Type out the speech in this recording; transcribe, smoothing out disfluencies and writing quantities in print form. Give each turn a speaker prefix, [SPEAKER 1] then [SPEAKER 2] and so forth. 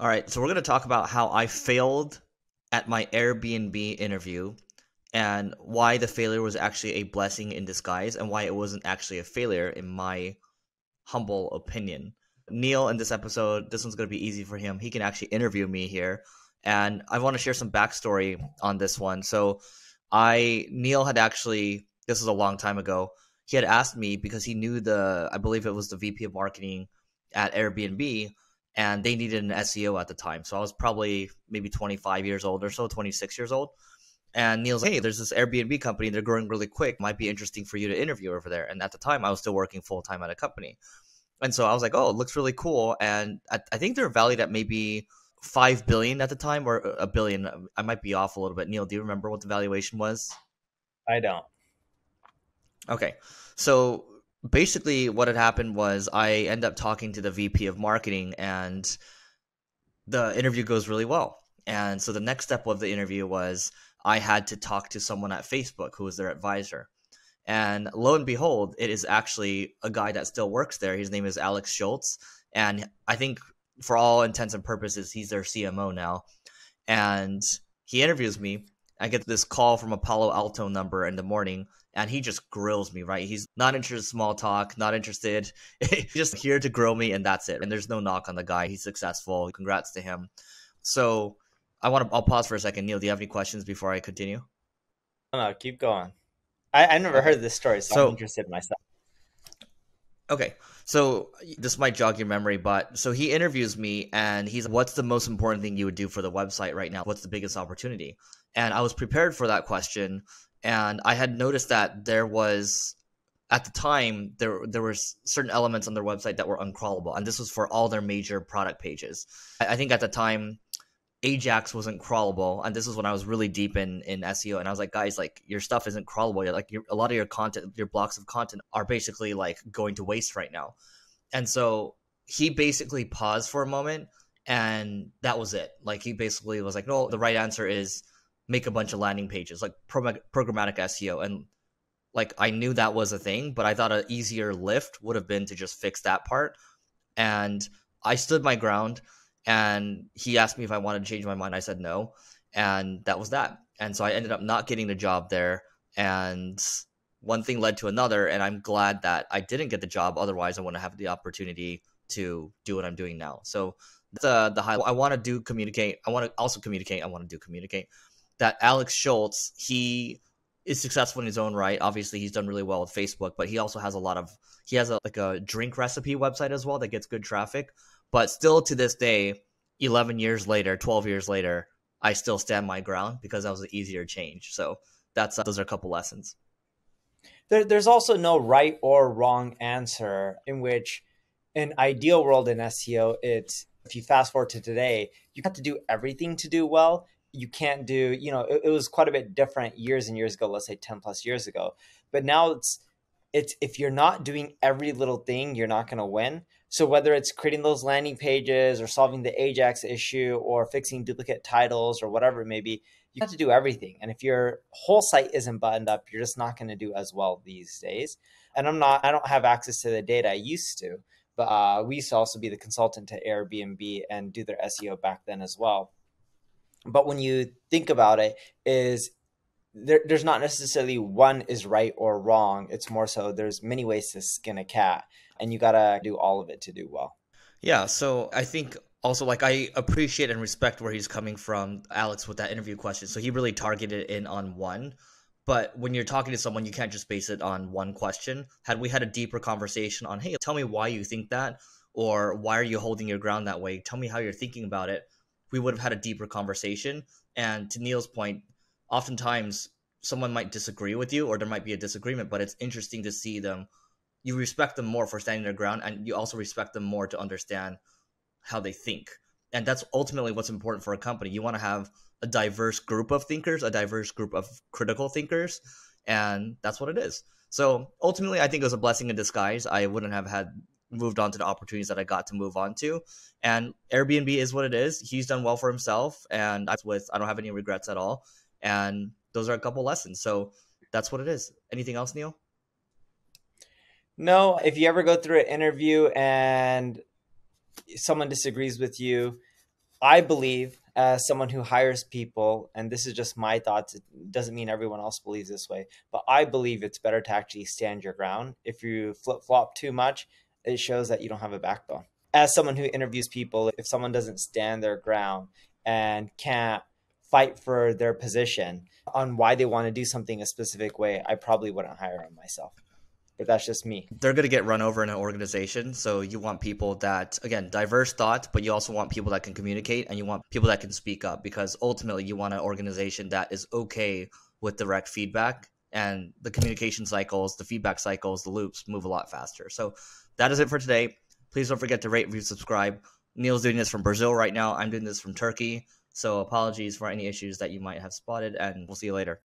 [SPEAKER 1] All right, so we're going to talk about how I failed at my Airbnb interview and why the failure was actually a blessing in disguise and why it wasn't actually a failure in my humble opinion. Neil, in this episode, this one's going to be easy for him. He can actually interview me here. And I want to share some backstory on this one. So Neil had actually, this was a long time ago, he had asked me because he knew I believe it was the VP of marketing at Airbnb, and they needed an SEO at the time. So I was probably maybe 25 years old or so, 26 years old. And Neil's like, hey, there's this Airbnb company. They're growing really quick. Might be interesting for you to interview over there. And at the time, I was still working full time at a company. And so I was like, oh, it looks really cool. And I think they're valued at maybe 5 billion at the time, or a billion. I might be off a little bit. Neil, do you remember what the valuation was?
[SPEAKER 2] I don't.
[SPEAKER 1] Okay. So basically what had happened was I end up talking to the VP of marketing, and the interview goes really well. And so the next step of the interview was I had to talk to someone at Facebook who was their advisor. And lo and behold, it is actually a guy that still works there. His name is Alex Shultz. And I think for all intents and purposes, he's their CMO now. And he interviews me. I get this call from a Palo Alto number in the morning, and he just grills me, right? He's not interested in small talk, not interested. He's just here to grill me, and that's it. And there's no knock on the guy. He's successful. Congrats to him. So I'll pause for a second. Neil, do you have any questions before I continue?
[SPEAKER 2] No, keep going. I never heard this story, so I'm interested myself.
[SPEAKER 1] Okay, so this might jog your memory, but so he interviews me and he's like, what's the most important thing you would do for the website right now? What's the biggest opportunity? And I was prepared for that question, and I had noticed that there was, at the time, there were certain elements on their website that were uncrawlable, and this was for all their major product pages. I think at the time, Ajax wasn't crawlable, and this is when I was really deep in SEO, and I was like, guys, like, your stuff isn't crawlable. Like, a lot of your content, your blocks of content are basically like going to waste right now. And so he basically paused for a moment, and that was it. Like, he basically was like, no, the right answer is make a bunch of landing pages, like programmatic SEO. And like, I knew that was a thing, but I thought an easier lift would have been to just fix that part. And I stood my ground. And he asked me if I wanted to change my mind. I said no. And that was that. And so I ended up not getting the job there. And one thing led to another. And I'm glad that I didn't get the job. Otherwise, I wouldn't have the opportunity to do what I'm doing now. So the high, I want to do communicate. I want to also communicate. I want to do communicate that Alex Shultz, he is successful in his own right. Obviously, he's done really well with Facebook, but he also has he has a drink recipe website as well that gets good traffic. But still to this day, 11 years later, 12 years later, I still stand my ground because that was an easier change. So those are a couple lessons.
[SPEAKER 2] There's also no right or wrong answer, in which an ideal world in SEO, it's, if you fast forward to today, you have to do everything to do well. You can't do, it was quite a bit different years and years ago, let's say 10 plus years ago. But now it's if you're not doing every little thing, you're not going to win. So whether it's creating those landing pages or solving the Ajax issue or fixing duplicate titles or whatever it may be, you have to do everything. And if your whole site isn't buttoned up, you're just not going to do as well these days. And I don't have access to the data I used to, but we used to also be the consultant to Airbnb and do their SEO back then as well. But when you think about it, there's not necessarily one is right or wrong. It's more so there's many ways to skin a cat, and you got to do all of it to do well.
[SPEAKER 1] Yeah. So I think also, like, I appreciate and respect where he's coming from, Alex, with that interview question. So he really targeted in on one. But when you're talking to someone, you can't just base it on one question. Had we had a deeper conversation on, hey, tell me why you think that, or why are you holding your ground that way? Tell me how you're thinking about it. We would have had a deeper conversation. And to Neil's point, oftentimes someone might disagree with you, or there might be a disagreement, but it's interesting to see them. You respect them more for standing their ground, and you also respect them more to understand how they think. And that's ultimately what's important for a company. You want to have a diverse group of thinkers, a diverse group of critical thinkers, and that's what it is. So ultimately, I think it was a blessing in disguise. I wouldn't have moved on to the opportunities that I got to move on to. And Airbnb is what it is. He's done well for himself, and I don't have any regrets at all. And those are a couple lessons. So that's what it is. Anything else, Neil?
[SPEAKER 2] No, if you ever go through an interview and someone disagrees with you, I believe, as someone who hires people, and this is just my thoughts, it doesn't mean everyone else believes this way, but I believe it's better to actually stand your ground. If you flip flop too much, it shows that you don't have a backbone. As someone who interviews people, if someone doesn't stand their ground and can't fight for their position on why they want to do something a specific way, I probably wouldn't hire them myself. But that's just me.
[SPEAKER 1] They're going to get run over in an organization. So you want people that, again, diverse thought, but you also want people that can communicate and you want people that can speak up, because ultimately you want an organization that is okay with direct feedback, and the communication cycles, the feedback cycles, the loops move a lot faster. So that is it for today. Please don't forget to rate, review, subscribe. Neil's doing this from Brazil right now. I'm doing this from Turkey. So apologies for any issues that you might have spotted, and we'll see you later.